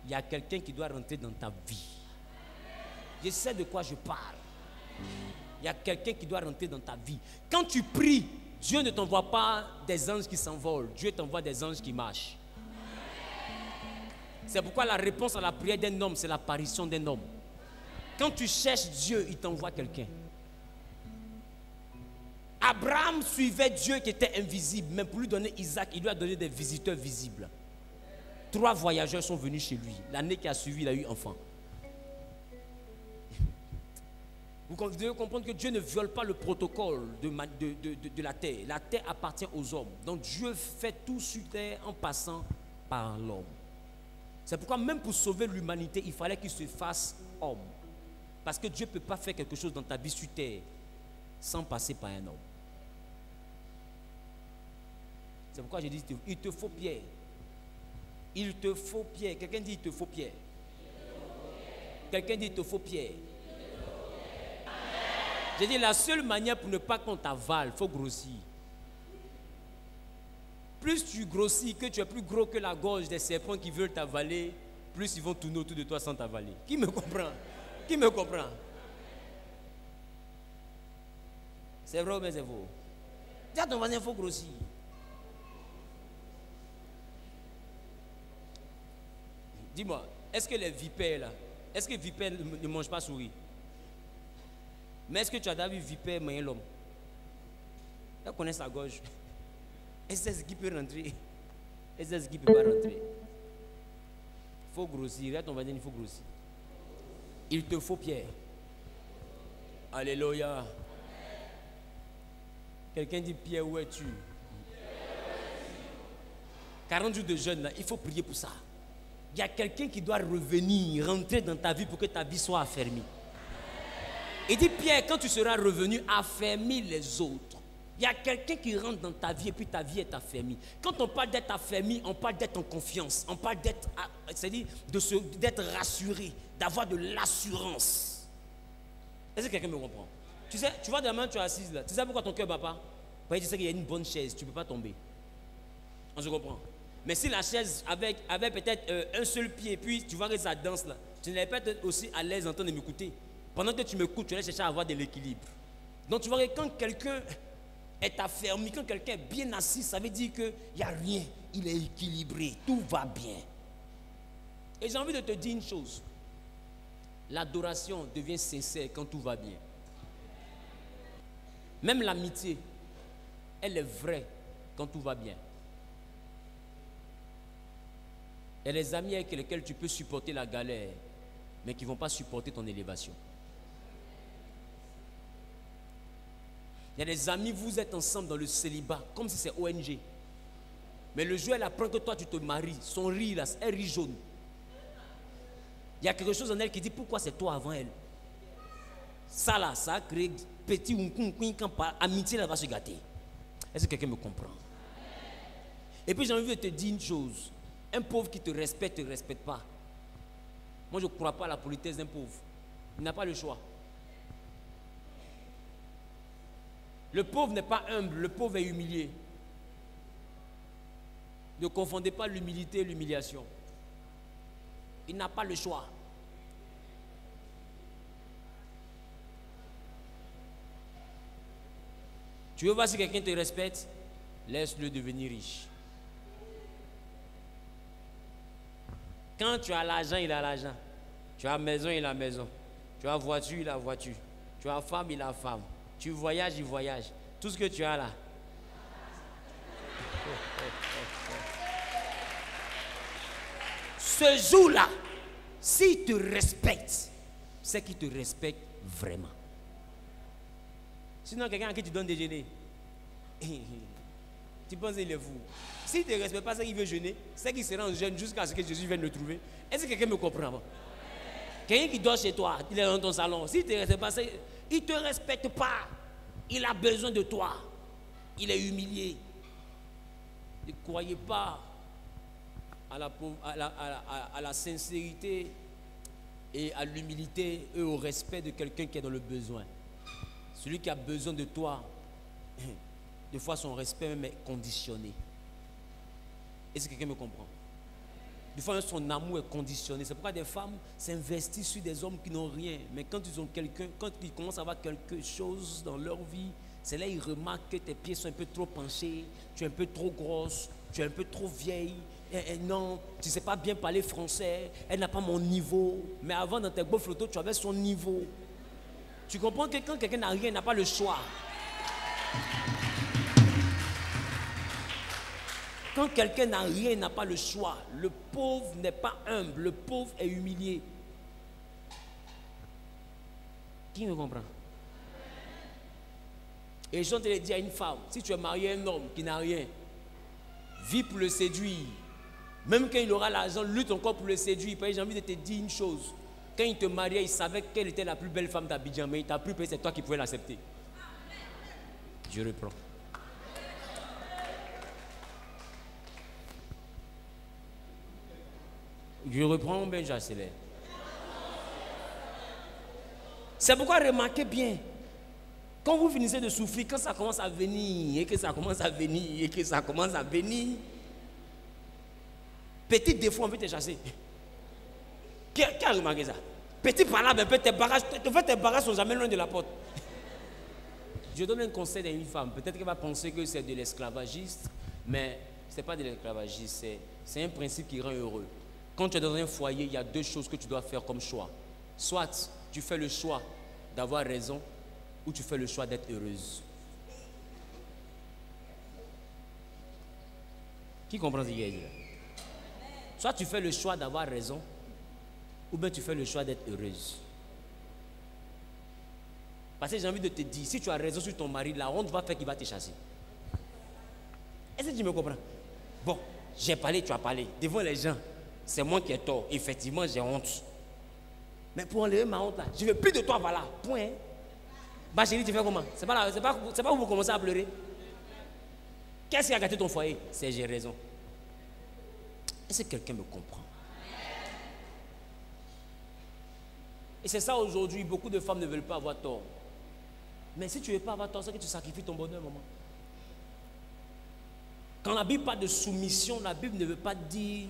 il y a quelqu'un qui doit rentrer dans ta vie. Je sais de quoi je parle. Il y a quelqu'un qui doit rentrer dans ta vie. Quand tu pries, Dieu ne t'envoie pas des anges qui s'envolent. Dieu t'envoie des anges qui marchent. C'est pourquoi la réponse à la prière d'un homme, c'est l'apparition d'un homme. Quand tu cherches Dieu, il t'envoie quelqu'un. Abraham suivait Dieu qui était invisible, mais pour lui donner Isaac, il lui a donné des visiteurs visibles. 3 voyageurs sont venus chez lui. L'année qui a suivi, il a eu enfant. Vous devez comprendre que Dieu ne viole pas le protocole de la terre. La terre appartient aux hommes. Donc Dieu fait tout sur terre en passant par l'homme. C'est pourquoi même pour sauver l'humanité, il fallait qu'il se fasse homme. Parce que Dieu ne peut pas faire quelque chose dans ta vie sur terre sans passer par un homme. C'est pourquoi j'ai dit, il te faut Pierre. Il te faut Pierre. Quelqu'un dit, il te faut Pierre. Quelqu'un dit, il te faut Pierre. J'ai dit, la seule manière pour ne pas qu'on t'avale, il faut grossir. Plus tu grossis, que tu es plus gros que la gorge des serpents qui veulent t'avaler, plus ils vont tourner autour de toi sans t'avaler. Qui me comprend? Qui me comprend? C'est vrai ou bien c'est faux? Dis à ton voisin, il faut grossir. Dis-moi, est-ce que les vipères là, est-ce que les vipères ne mangent pas souris? Mais est-ce que tu as déjà vu vipère manger l'homme? Elle connaît sa gorge. Elle sait ce qui peut rentrer. Elle sait ce qui ne peut pas rentrer. Il faut grossir. Regarde ton voisin, il faut grossir. Il te faut Pierre. Alléluia. Quelqu'un dit, Pierre, où es-tu? 40 jours de jeûne, là, il faut prier pour ça. Il y a quelqu'un qui doit revenir, rentrer dans ta vie pour que ta vie soit affermie. Il dit, Pierre, quand tu seras revenu, affermis les autres. Il y a quelqu'un qui rentre dans ta vie et puis ta vie est affermie. Quand on parle d'être affermi, on parle d'être en confiance. On parle d'être, c'est-à-dire d'être rassuré, d'avoir de l'assurance. Est-ce que quelqu'un me comprend? Tu sais, tu vois de la main, tu es assise là. Tu sais pourquoi ton cœur ne bat pas? Parce que tu sais qu'il y a une bonne chaise, tu ne peux pas tomber. On se comprend. Mais si la chaise avait peut-être un seul pied, puis tu vois que ça danse là, tu n'allais pas être aussi à l'aise en train de m'écouter. Pendant que tu m'écoutes, tu allais chercher à avoir de l'équilibre. Donc tu vois que quand quelqu'un est affermi, quand quelqu'un est bien assis, ça veut dire qu'il n'y a rien, il est équilibré, tout va bien. Et j'ai envie de te dire une chose. L'adoration devient sincère quand tout va bien. Même l'amitié, elle est vraie quand tout va bien. Il y a des amis avec lesquels tu peux supporter la galère, mais qui ne vont pas supporter ton élévation. Il y a des amis, vous êtes ensemble dans le célibat, comme si c'est ONG. Mais le jour où elle apprend que toi tu te maries, son rire là, elle rit jaune. Il y a quelque chose en elle qui dit pourquoi c'est toi avant elle. Ça là, ça a créé petit quand amitié là va se gâter. Est-ce que quelqu'un me comprend? Et puis j'ai envie de te dire une chose. Un pauvre qui te respecte, ne te respecte pas. Moi je ne crois pas à la politesse d'un pauvre. Il n'a pas le choix. Le pauvre n'est pas humble, le pauvre est humilié. Ne confondez pas l'humilité et l'humiliation. Il n'a pas le choix. Tu veux voir si quelqu'un te respecte? Laisse-le devenir riche. Quand tu as l'argent, il a l'argent. Tu as la maison, il a la maison. Tu as la voiture, il a la voiture. Tu as la femme, il a la femme. Tu voyages, il voyage. Tout ce que tu as là. Ce jour-là, s'il te respecte, c'est qu'il te respecte vraiment. Sinon, quelqu'un à qui tu donnes déjeuner, tu penses qu'il est fou. S'il ne te respecte pas, c'est qu'il veut jeûner, c'est qu'il sera en jeûne jusqu'à ce que Jésus vienne le trouver. Est-ce que quelqu'un me comprend? Quelqu'un qui dort chez toi, il est dans ton salon, s'il ne te respecte pas, il ne te respecte pas. Il a besoin de toi. Il est humilié. Ne croyez pas à la sincérité et à l'humilité et au respect de quelqu'un qui est dans le besoin. Celui qui a besoin de toi, des fois son respect même est conditionné. Est-ce que quelqu'un me comprend? Des fois, son amour est conditionné. C'est pourquoi des femmes s'investissent sur des hommes qui n'ont rien. Mais quand ils ont quelqu'un, quand ils commencent à avoir quelque chose dans leur vie, c'est là qu'ils remarquent que tes pieds sont un peu trop penchés, tu es un peu trop grosse, tu es un peu trop vieille. Et non, tu ne sais pas bien parler français, elle n'a pas mon niveau. Mais avant, dans tes beaux photos, tu avais son niveau. Tu comprends que quand quelqu'un n'a rien, il n'a pas le choix. Quand quelqu'un n'a rien, il n'a pas le choix. Le pauvre n'est pas humble, le pauvre est humilié. Qui me comprend? Et je te le dis à une femme, si tu es marié à un homme qui n'a rien, vis pour le séduire. Même quand il aura l'argent, lutte encore pour le séduire. J'ai envie de te dire une chose. Quand il te mariait, il savait qu'elle était la plus belle femme d'Abidjan, mais il t'a pris, c'est toi qui pouvais l'accepter. Je reprends. Je reprends, mais j'accélère. C'est pourquoi remarquez bien, quand vous finissez de souffrir, quand ça commence à venir, et que ça commence à venir, et que ça commence à venir, petit défaut, on veut te chasser. Qui a remarqué ça? Petit par là, mais tes barrages sont jamais loin de la porte. Je donne un conseil à une femme. Peut-être qu'elle va penser que c'est de l'esclavagiste, mais ce n'est pas de l'esclavagisme, c'est un principe qui rend heureux. Quand tu es dans un foyer, il y a deux choses que tu dois faire comme choix. Soit tu fais le choix d'avoir raison, ou tu fais le choix d'être heureuse. Qui comprend ce qu'il y a dit là? Soit tu fais le choix d'avoir raison, ou bien tu fais le choix d'être heureuse. Parce que j'ai envie de te dire, si tu as raison sur ton mari, la honte va faire qu'il va te chasser. Est-ce que tu me comprends? Bon, j'ai parlé, tu as parlé. Devant les gens, c'est moi qui ai tort. Effectivement, j'ai honte. Mais pour enlever ma honte là, je ne veux plus de toi, voilà. Point. Bah chérie, tu fais comment? C'est pas où vous commencez à pleurer. Qu'est-ce qui a gâté ton foyer? C'est j'ai raison. Est-ce que quelqu'un me comprend? Et c'est ça aujourd'hui, beaucoup de femmes ne veulent pas avoir tort. Mais si tu ne veux pas avoir tort, c'est que tu sacrifies ton bonheur, maman. Quand la Bible parle de soumission, la Bible ne veut pas dire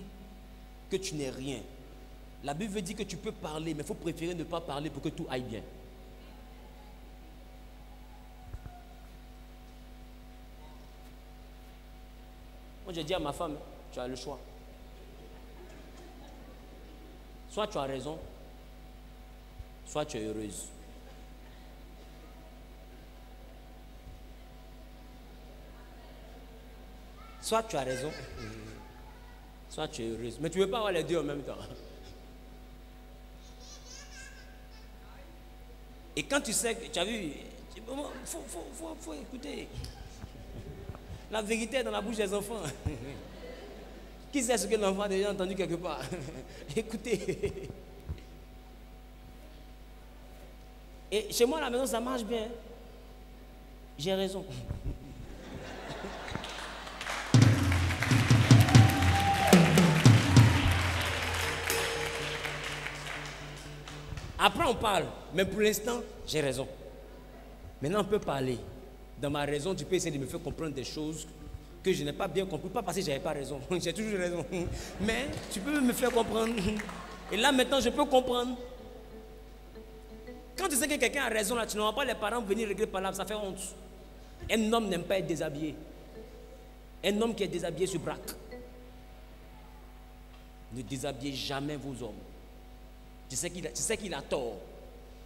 que tu n'es rien. La Bible veut dire que tu peux parler, mais il faut préférer ne pas parler pour que tout aille bien. Moi, j'ai dit à ma femme, tu as le choix. Soit tu as raison, soit tu es heureuse. Soit tu as raison, soit tu es heureuse. Mais tu ne veux pas avoir les deux en même temps. Et quand tu sais que tu as vu, il faut écouter. La vérité est dans la bouche des enfants. Qui sait ce que l'enfant a déjà entendu quelque part? Écoutez. Et chez moi à la maison, ça marche bien. J'ai raison. Après, on parle. Mais pour l'instant, j'ai raison. Maintenant, on peut parler. Dans ma raison, tu peux essayer de me faire comprendre des choses que je n'ai pas bien compris. Pas parce que je n'avais pas raison. J'ai toujours raison. Mais tu peux me faire comprendre. Et là, maintenant, je peux comprendre. Quand tu sais que quelqu'un a raison, là, tu n'auras pas les parents venir régler par là. Ça fait honte. Un homme n'aime pas être déshabillé. Un homme qui est déshabillé se braque. Ne déshabillez jamais vos hommes. Tu sais qu'il a tort.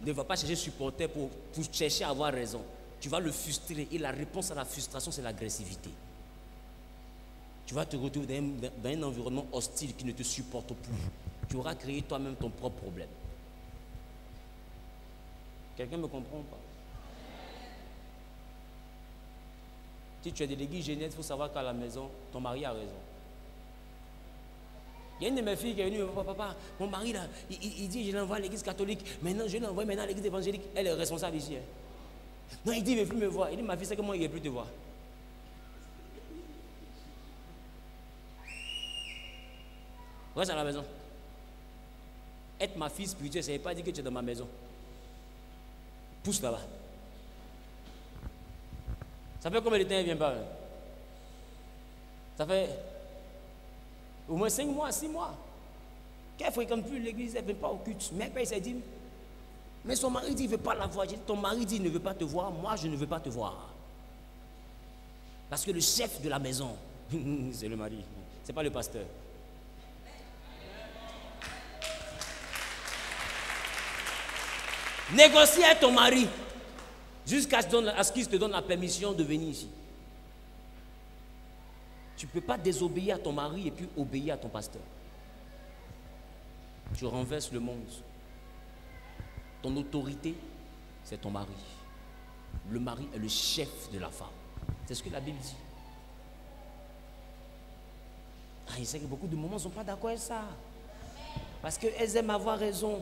Ne va pas chercher supporter pour chercher à avoir raison. Tu vas le frustrer. Et la réponse à la frustration, c'est l'agressivité. Tu vas te retrouver dans un environnement hostile qui ne te supporte plus. Tu auras créé toi-même ton propre problème. Quelqu'un me comprend ou pas? Si tu es de l'église Genèse, il faut savoir qu'à la maison, ton mari a raison. Il y a une de mes filles qui est venue me dire, papa, mon mari là, il dit je l'envoie à l'église catholique, maintenant je l'envoie maintenant à l'église évangélique. Elle est responsable ici. Hein. Non, il dit il ne veut plus me voir. Il dit ma fille, c'est que moi il ne veut plus te voir. Reste à la maison. Être ma fille spirituelle, ça ne veut pas dire que tu es dans ma maison. Pousse là-bas. Ça fait combien de temps elle ne vient pas? Ça fait au moins 5 mois, 6 mois. qu'elle ne fréquente plus l'église, elle ne vient pas au culte. Mais elle s'est dit, mais son mari dit, il ne veut pas la voir. J'ai dit, ton mari dit, il ne veut pas te voir, moi je ne veux pas te voir. Parce que le chef de la maison, c'est le mari, ce n'est pas le pasteur. Négocie avec ton mari jusqu'à ce qu'il te donne la permission de venir ici. Tu ne peux pas désobéir à ton mari et puis obéir à ton pasteur. Tu renverses le monde. Ton autorité, c'est ton mari. Le mari est le chef de la femme. C'est ce que la Bible dit. Ah, il sait que beaucoup de mamans ne sont pas d'accord avec ça. Parce qu'elles aiment avoir raison.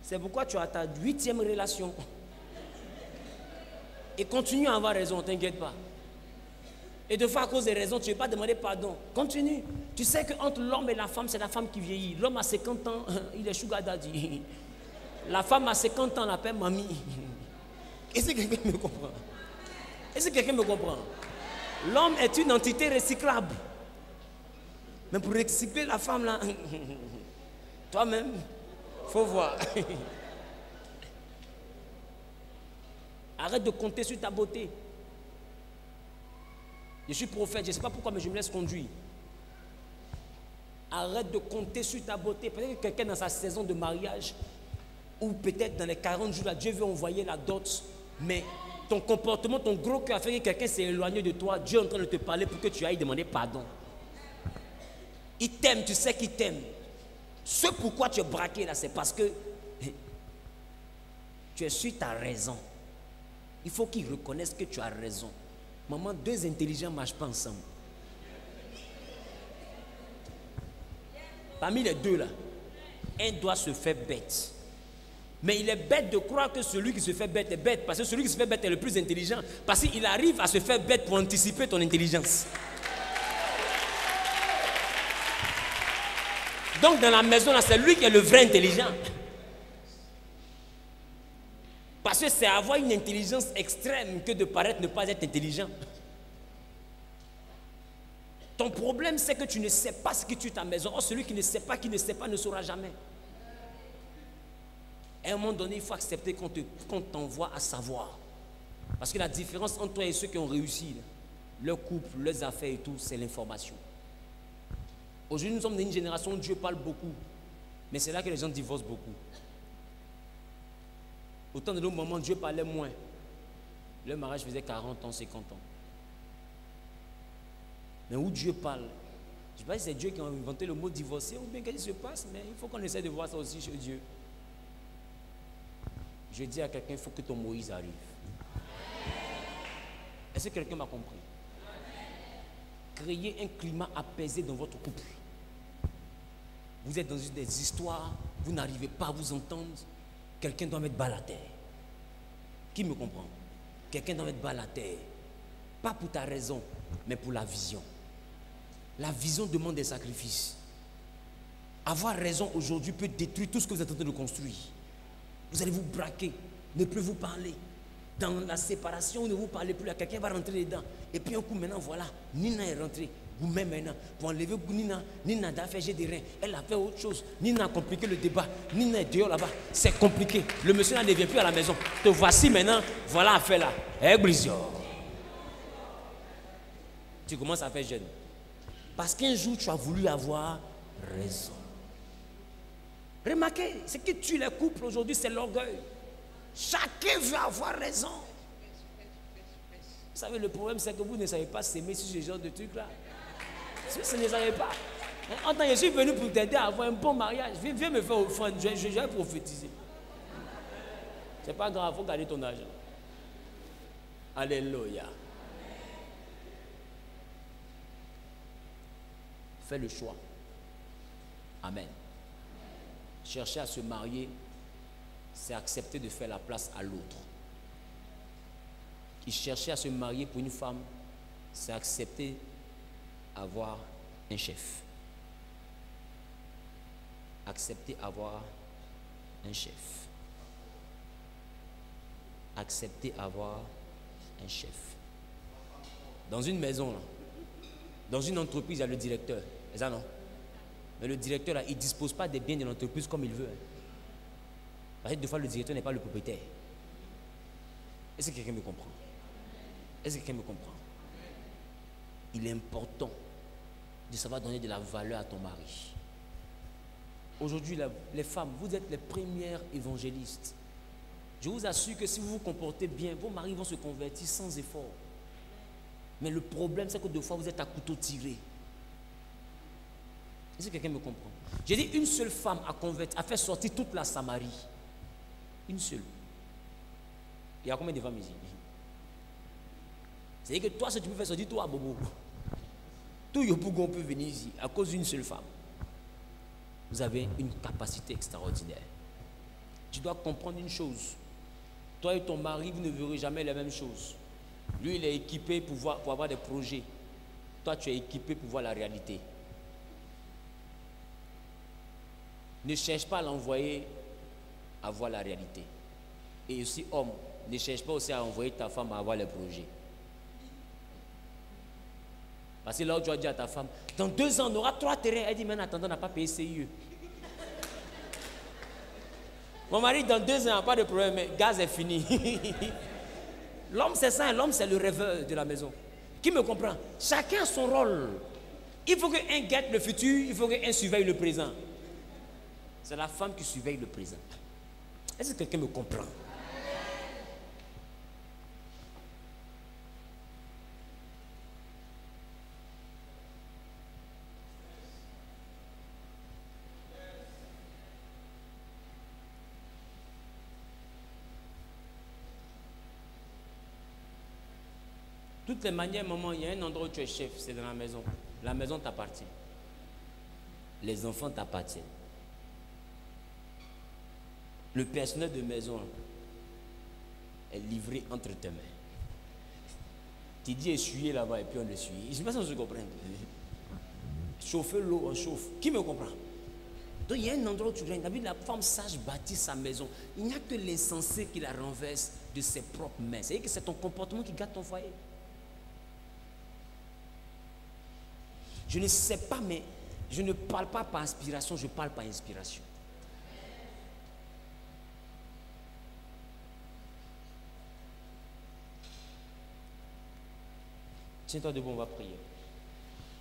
C'est pourquoi tu as ta 8e relation. Et continue à avoir raison, ne t'inquiète pas. Et de fois à cause des raisons, tu ne veux pas demander pardon. Continue. Tu sais qu'entre l'homme et la femme, c'est la femme qui vieillit. L'homme a 50 ans, il est sugar daddy. La femme a 50 ans, on l'appelle mamie. Est-ce que quelqu'un me comprend? Est-ce que quelqu'un me comprend? L'homme est une entité recyclable. Mais pour recycler la femme là, toi-même, il faut voir. Arrête de compter sur ta beauté. Je suis prophète, je ne sais pas pourquoi, mais je me laisse conduire. Arrête de compter sur ta beauté. Peut-être que quelqu'un dans sa saison de mariage, ou peut-être dans les 40 jours, là, Dieu veut envoyer la dot, mais ton comportement, ton gros cœur a fait que quelqu'un s'est éloigné de toi. Dieu est en train de te parler pour que tu ailles demander pardon. Il t'aime, tu sais qu'il t'aime. Ce pourquoi tu es braqué là, c'est parce que tu es sur ta raison. Il faut qu'il reconnaisse que tu as raison. Maman, deux intelligents ne marchent pas ensemble. Parmi les deux là, un doit se faire bête. Mais il est bête de croire que celui qui se fait bête est bête. Parce que celui qui se fait bête est le plus intelligent. Parce qu'il arrive à se faire bête pour anticiper ton intelligence. Donc dans la maison là, c'est lui qui est le vrai intelligent. Parce que c'est avoir une intelligence extrême que de paraître ne pas être intelligent. Ton problème, c'est que tu ne sais pas ce que tu es ta maison. Or, celui qui ne sait pas, ne saura jamais. À un moment donné, il faut accepter qu'on t'envoie à savoir. Parce que la différence entre toi et ceux qui ont réussi, leur couple, leurs affaires et tout, c'est l'information. Aujourd'hui, nous sommes dans une génération où Dieu parle beaucoup. Mais c'est là que les gens divorcent beaucoup. Autant de nos moments, Dieu parlait moins. Le mariage faisait 40 ans, 50 ans. Mais où Dieu parle, je ne sais pas si c'est Dieu qui a inventé le mot divorcer ou bien qu'est-ce qui se passe, mais il faut qu'on essaie de voir ça aussi chez Dieu. Je dis à quelqu'un, il faut que ton Moïse arrive. Est-ce que quelqu'un m'a compris? Créez un climat apaisé dans votre couple. Vous êtes dans des histoires, vous n'arrivez pas à vous entendre. Quelqu'un doit mettre bas la terre. Qui me comprend? Quelqu'un doit mettre bas la terre. Pas pour ta raison, mais pour la vision. La vision demande des sacrifices. Avoir raison aujourd'hui peut détruire tout ce que vous êtes en train de construire. Vous allez vous braquer, ne plus vous parler. Dans la séparation, ne vous parlez plus. Quelqu'un va rentrer dedans. Et puis un coup maintenant, voilà, Nina est rentrée. Vous-même maintenant, pour enlever Nina, Nina a fait des reins. Elle a fait autre chose. Nina a compliqué le débat. Nina est dehors là-bas. C'est compliqué. Le monsieur là ne vient plus à la maison. Te voici maintenant, voilà affaire là. Eh, Brisio. Tu commences à faire jeune. Parce qu'un jour, tu as voulu avoir raison. Remarquez, ce qui tue les couples aujourd'hui, c'est l'orgueil. Chacun veut avoir raison. Vous savez, le problème, c'est que vous ne savez pas s'aimer sur ce genre de trucs-là. Si vous ne savez pas. En tant que je suis venu pour t'aider à avoir un bon mariage, viens me faire offrande, je vais prophétiser. C'est pas grave, il faut garder ton argent. Alléluia. Fais le choix. Amen. Chercher à se marier, c'est accepter de faire la place à l'autre. Et chercher à se marier pour une femme, c'est accepter avoir un chef. Accepter avoir un chef. Accepter avoir un chef. Dans une maison, là, dans une entreprise, il y a le directeur. C'est ça, non? Mais le directeur, là, il ne dispose pas des biens de l'entreprise comme il veut. Parce que des fois, le directeur n'est pas le propriétaire. Est-ce que quelqu'un me comprend? Est-ce que quelqu'un me comprend? Il est important de savoir donner de la valeur à ton mari. Aujourd'hui, les femmes, vous êtes les premières évangélistes. Je vous assure que si vous vous comportez bien, vos maris vont se convertir sans effort. Mais le problème, c'est que des fois, vous êtes à couteau tiré. Est-ce que quelqu'un me comprend? J'ai dit une seule femme a fait sortir toute la Samarie. Une seule. Il y a combien de femmes ici? C'est-à-dire que toi, si tu peux faire sortir, toi, Bobo. Tout Yopougon peut venir ici à cause d'une seule femme. Vous avez une capacité extraordinaire. Tu dois comprendre une chose. Toi et ton mari, vous ne verrez jamais les mêmes choses. Lui, il est équipé pour avoir des projets. Toi, tu es équipé pour voir la réalité. Ne cherche pas à l'envoyer à voir la réalité. Et aussi, homme, ne cherche pas aussi à envoyer ta femme à voir les projets. Parce que là où tu vas dire à ta femme, dans 2 ans, on aura 3 terrains. Elle dit, mais en attendant, on n'a pas payé CIE. Mon mari, dans 2 ans, il n'y a pas de problème, mais le gaz est fini. L'homme, c'est ça, l'homme, c'est le rêveur de la maison. Qui me comprend? Chacun a son rôle. Il faut qu'un guette le futur, il faut qu'un surveille le présent. C'est la femme qui surveille le présent. Est-ce que quelqu'un me comprend? De toutes les manières, maman, il y a un endroit où tu es chef, c'est dans la maison. La maison t'appartient. Les enfants t'appartiennent. Le personnel de maison est livré entre tes mains. Tu dis essuyer là-bas et puis on essuie. Je ne sais pas si on se comprend. Chauffer l'eau, on chauffe. Qui me comprend? Donc il y a un endroit où tu regardes. La femme sage bâtit sa maison. Il n'y a que l'insensé qui la renverse de ses propres mains. C'est-à-dire que c'est ton comportement qui gâte ton foyer. Je ne sais pas, mais je ne parle pas par inspiration, je parle par inspiration. Tiens-toi debout, on va prier.